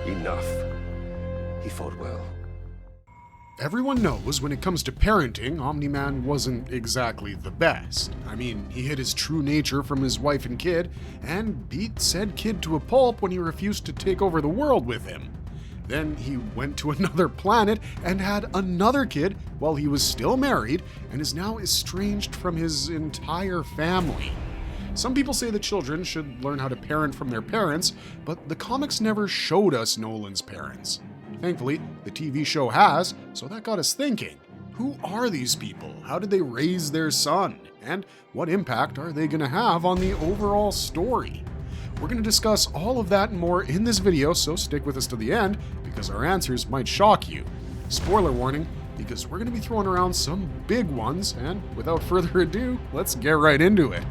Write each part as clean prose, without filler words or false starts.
Enough. He fought well. Everyone knows when it comes to parenting, Omni-Man wasn't exactly the best. I mean, he hid his true nature from his wife and kid, and beat said kid to a pulp when he refused to take over the world with him. Then he went to another planet and had another kid while he was still married, and is now estranged from his entire family. Some people say that children should learn how to parent from their parents, but the comics never showed us Nolan's parents. Thankfully, the TV show has, so that got us thinking. Who are these people? How did they raise their son? And what impact are they going to have on the overall story? We're going to discuss all of that and more in this video, so stick with us to the end, because our answers might shock you. Spoiler warning, because we're going to be throwing around some big ones, and without further ado, let's get right into it.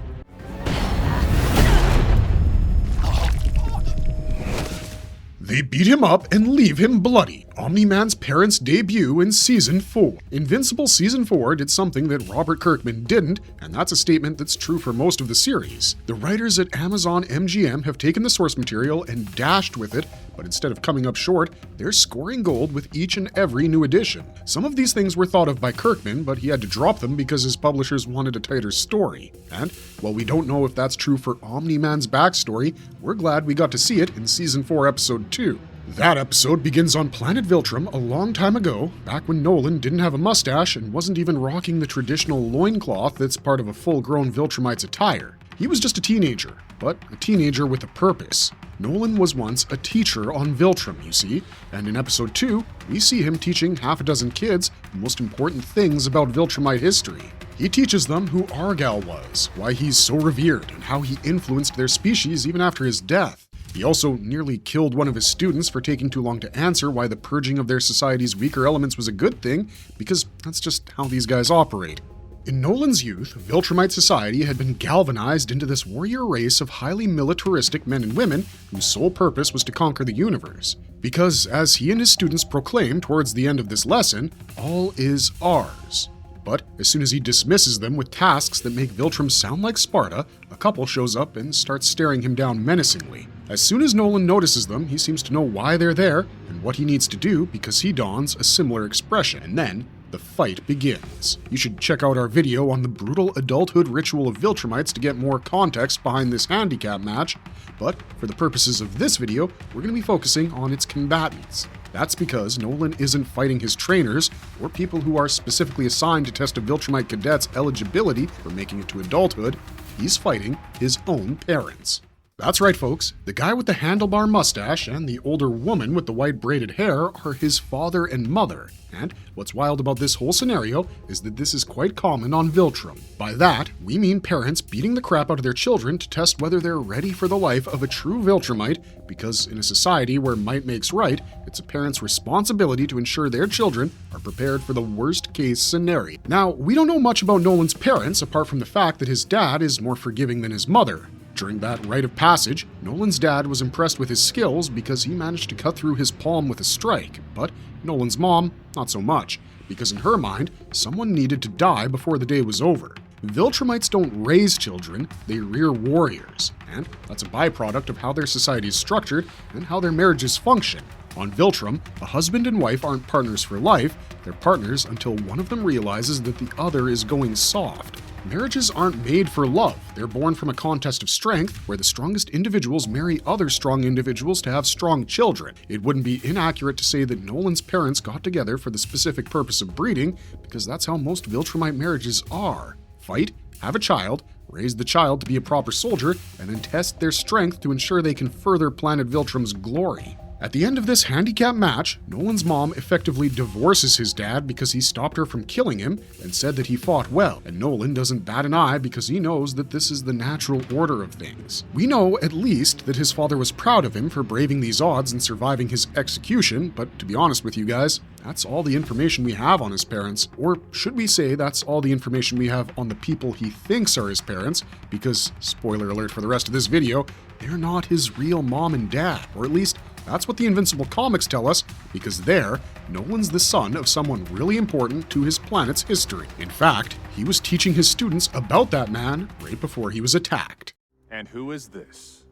They beat him up and leave him bloody. Omni-Man's parents debut in Season 4. Invincible Season 4 did something that Robert Kirkman didn't, and that's a statement that's true for most of the series. The writers at Amazon MGM have taken the source material and dashed with it, but instead of coming up short, they're scoring gold with each and every new edition. Some of these things were thought of by Kirkman, but he had to drop them because his publishers wanted a tighter story. And while we don't know if that's true for Omni-Man's backstory, we're glad we got to see it in Season 4, Episode 2. That episode begins on planet Viltrum a long time ago, back when Nolan didn't have a mustache and wasn't even rocking the traditional loincloth that's part of a full-grown Viltrumite's attire. He was just a teenager, but a teenager with a purpose. Nolan was once a teacher on Viltrum, you see, and in Episode 2, we see him teaching half a dozen kids the most important things about Viltrumite history. He teaches them who Argal was, why he's so revered, and how he influenced their species even after his death. He also nearly killed one of his students for taking too long to answer why the purging of their society's weaker elements was a good thing, because that's just how these guys operate. In Nolan's youth, Viltrumite society had been galvanized into this warrior race of highly militaristic men and women whose sole purpose was to conquer the universe. Because, as he and his students proclaim towards the end of this lesson, all is ours. But as soon as he dismisses them with tasks that make Viltrum sound like Sparta, a couple shows up and starts staring him down menacingly. As soon as Nolan notices them, he seems to know why they're there and what he needs to do because he dons a similar expression. And then, the fight begins. You should check out our video on the brutal adulthood ritual of Viltrumites to get more context behind this handicap match, but for the purposes of this video, we're going to be focusing on its combatants. That's because Nolan isn't fighting his trainers, or people who are specifically assigned to test a Viltrumite cadet's eligibility for making it to adulthood. He's fighting his own parents. That's right, folks. The guy with the handlebar mustache and the older woman with the white braided hair are his father and mother. And what's wild about this whole scenario is that this is quite common on Viltrum. By that, we mean parents beating the crap out of their children to test whether they're ready for the life of a true Viltrumite, because in a society where might makes right, it's a parent's responsibility to ensure their children are prepared for the worst case scenario. Now, we don't know much about Nolan's parents apart from the fact that his dad is more forgiving than his mother. During that rite of passage, Nolan's dad was impressed with his skills because he managed to cut through his palm with a strike, but Nolan's mom, not so much, because in her mind, someone needed to die before the day was over. Viltrumites don't raise children, they rear warriors, and that's a byproduct of how their society is structured and how their marriages function. On Viltrum, a husband and wife aren't partners for life, they're partners until one of them realizes that the other is going soft. Marriages aren't made for love. They're born from a contest of strength where the strongest individuals marry other strong individuals to have strong children. It wouldn't be inaccurate to say that Nolan's parents got together for the specific purpose of breeding, because that's how most Viltrumite marriages are. Fight, have a child, raise the child to be a proper soldier, and then test their strength to ensure they can further planet Viltrum's glory. At the end of this handicap match, Nolan's mom effectively divorces his dad because he stopped her from killing him and said that he fought well, and Nolan doesn't bat an eye because he knows that this is the natural order of things. We know, at least, that his father was proud of him for braving these odds and surviving his execution, but to be honest with you guys, that's all the information we have on his parents. Or should we say that's all the information we have on the people he thinks are his parents, because, spoiler alert for the rest of this video, they're not his real mom and dad, or at least that's what the Invincible comics tell us, because there, Nolan's the son of someone really important to his planet's history. In fact, he was teaching his students about that man right before he was attacked. And who is this?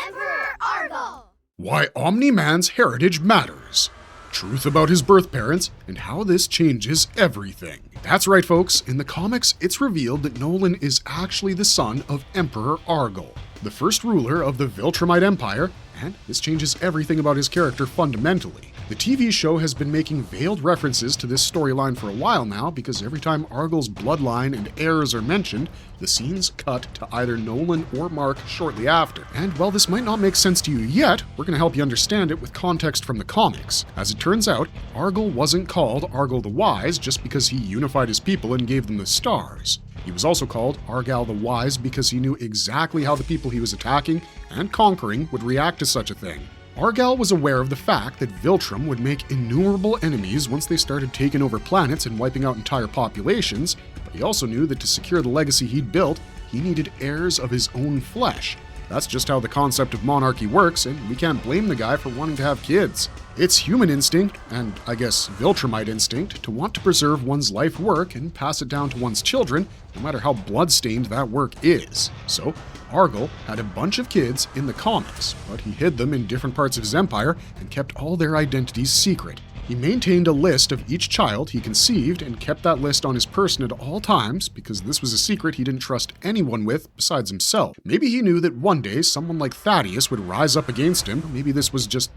Emperor Argal! Why Omni-Man's heritage matters. Truth about his birth parents, and how this changes everything. That's right, folks. In the comics, it's revealed that Nolan is actually the son of Emperor Argal, the first ruler of the Viltrumite Empire, and this changes everything about his character fundamentally. The TV show has been making veiled references to this storyline for a while now because every time Argal's bloodline and heirs are mentioned, the scenes cut to either Nolan or Mark shortly after. And while this might not make sense to you yet, we're going to help you understand it with context from the comics. As it turns out, Argal wasn't called Argal the Wise just because he unified his people and gave them the stars. He was also called Argal the Wise because he knew exactly how the people he was attacking and conquering would react to such a thing. Argal was aware of the fact that Viltrum would make innumerable enemies once they started taking over planets and wiping out entire populations, but he also knew that to secure the legacy he'd built, he needed heirs of his own flesh. That's just how the concept of monarchy works, and we can't blame the guy for wanting to have kids. It's human instinct, and I guess Viltrumite instinct, to want to preserve one's life work and pass it down to one's children, no matter how bloodstained that work is. So, Argal had a bunch of kids in the comics, but he hid them in different parts of his empire and kept all their identities secret. He maintained a list of each child he conceived and kept that list on his person at all times because this was a secret he didn't trust anyone with besides himself. Maybe he knew that one day someone like Thaddeus would rise up against him. Maybe this was just,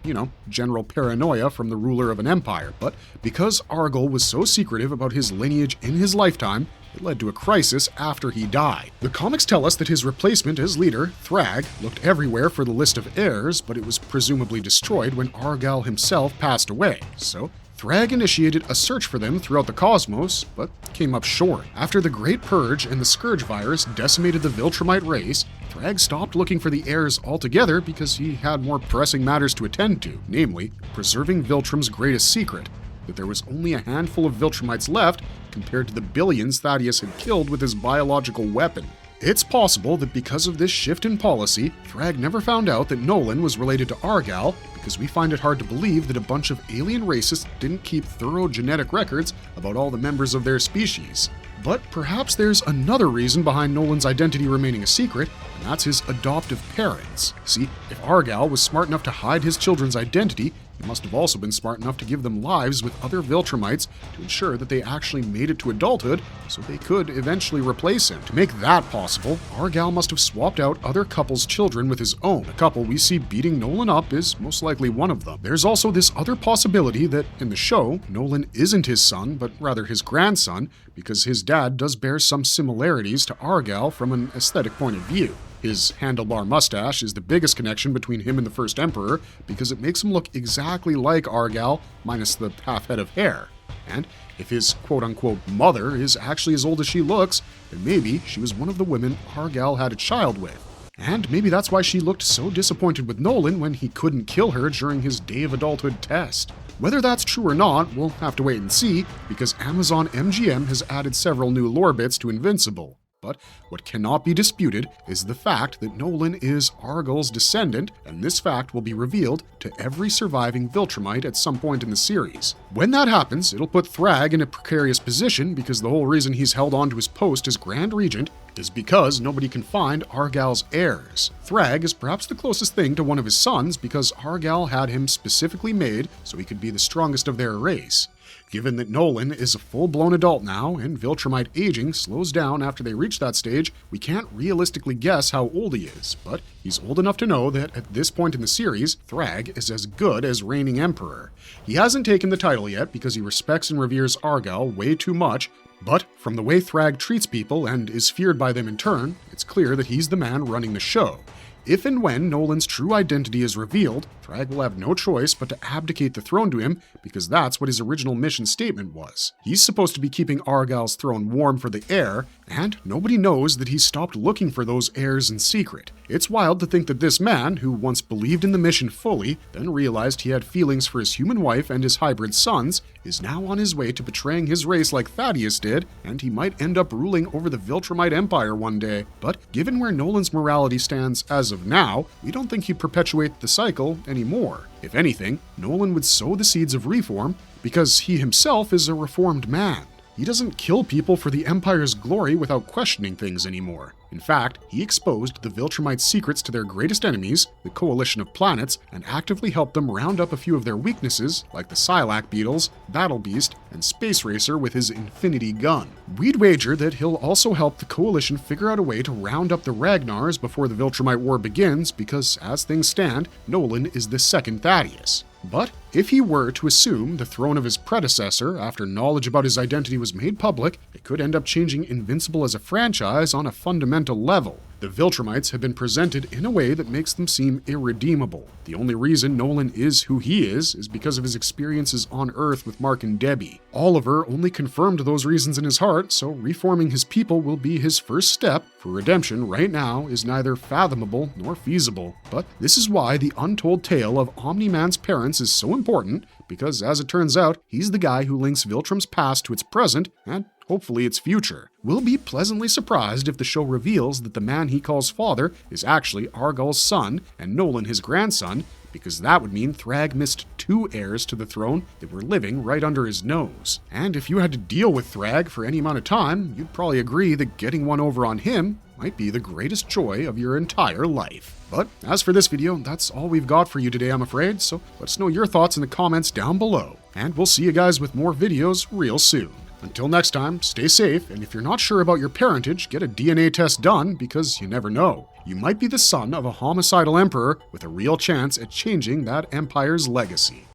general paranoia from the ruler of an empire. But because Argal was so secretive about his lineage in his lifetime, it led to a crisis after he died. The comics tell us that his replacement as leader, Thrag, looked everywhere for the list of heirs, but it was presumably destroyed when Argal himself passed away. So, Thrag initiated a search for them throughout the cosmos, but came up short. After the Great Purge and the Scourge virus decimated the Viltrumite race, Thrag stopped looking for the heirs altogether because he had more pressing matters to attend to, namely, preserving Viltrum's greatest secret, that there was only a handful of Viltrumites left compared to the billions Thaddeus had killed with his biological weapon. It's possible that because of this shift in policy, Thrag never found out that Nolan was related to Argal, because we find it hard to believe that a bunch of alien racists didn't keep thorough genetic records about all the members of their species. But perhaps there's another reason behind Nolan's identity remaining a secret, and that's his adoptive parents. See, if Argal was smart enough to hide his children's identity, he must have also been smart enough to give them lives with other Viltrumites to ensure that they actually made it to adulthood so they could eventually replace him. To make that possible, Argal must have swapped out other couples' children with his own. A couple we see beating Nolan up is most likely one of them. There's also this other possibility that, in the show, Nolan isn't his son, but rather his grandson, because his dad does bear some similarities to Argal from an aesthetic point of view. His handlebar mustache is the biggest connection between him and the first emperor because it makes him look exactly like Argal, minus the half head of hair. And if his quote-unquote mother is actually as old as she looks, then maybe she was one of the women Argal had a child with. And maybe that's why she looked so disappointed with Nolan when he couldn't kill her during his Day of Adulthood test. Whether that's true or not, we'll have to wait and see, because Amazon MGM has added several new lore bits to Invincible. But what cannot be disputed is the fact that Nolan is Argal's descendant, and this fact will be revealed to every surviving Viltrumite at some point in the series. When that happens, it'll put Thrag in a precarious position because the whole reason he's held on to his post as Grand Regent is because nobody can find Argal's heirs. Thrag is perhaps the closest thing to one of his sons because Argal had him specifically made so he could be the strongest of their race. Given that Nolan is a full-blown adult now, and Viltrumite aging slows down after they reach that stage, we can't realistically guess how old he is, but he's old enough to know that at this point in the series, Thrag is as good as reigning emperor. He hasn't taken the title yet because he respects and reveres Argal way too much, but from the way Thrag treats people and is feared by them in turn, it's clear that he's the man running the show. If and when Nolan's true identity is revealed, Thrag will have no choice but to abdicate the throne to him because that's what his original mission statement was. He's supposed to be keeping Argal's throne warm for the heir, and nobody knows that he's stopped looking for those heirs in secret. It's wild to think that this man, who once believed in the mission fully, then realized he had feelings for his human wife and his hybrid sons, is now on his way to betraying his race like Thaddeus did, and he might end up ruling over the Viltrumite Empire one day. But given where Nolan's morality stands as of now, we don't think he'd perpetuate the cycle anymore. If anything, Nolan would sow the seeds of reform because he himself is a reformed man. He doesn't kill people for the Empire's glory without questioning things anymore. In fact, he exposed the Viltrumite's secrets to their greatest enemies, the Coalition of Planets, and actively helped them round up a few of their weaknesses, like the Silac Beetles, Battle Beast, and Space Racer with his Infinity Gun. We'd wager that he'll also help the Coalition figure out a way to round up the Ragnars before the Viltrumite War begins, because as things stand, Nolan is the second Thaddeus. But if he were to assume the throne of his predecessor after knowledge about his identity was made public, it could end up changing Invincible as a franchise on a fundamental level. The Viltrumites have been presented in a way that makes them seem irredeemable. The only reason Nolan is who he is because of his experiences on Earth with Mark and Debbie. Oliver only confirmed those reasons in his heart, so reforming his people will be his first step, for redemption right now is neither fathomable nor feasible. But this is why the untold tale of Omni-Man's parents is so important, because as it turns out, he's the guy who links Viltrum's past to its present, and hopefully its future. We'll be pleasantly surprised if the show reveals that the man he calls father is actually Argyl's son and Nolan his grandson, because that would mean Thrag missed two heirs to the throne that were living right under his nose. And if you had to deal with Thrag for any amount of time, you'd probably agree that getting one over on him might be the greatest joy of your entire life. But as for this video, that's all we've got for you today, I'm afraid, so let us know your thoughts in the comments down below. And we'll see you guys with more videos real soon. Until next time, stay safe, and if you're not sure about your parentage, get a DNA test done, because you never know. You might be the son of a homicidal emperor with a real chance at changing that empire's legacy.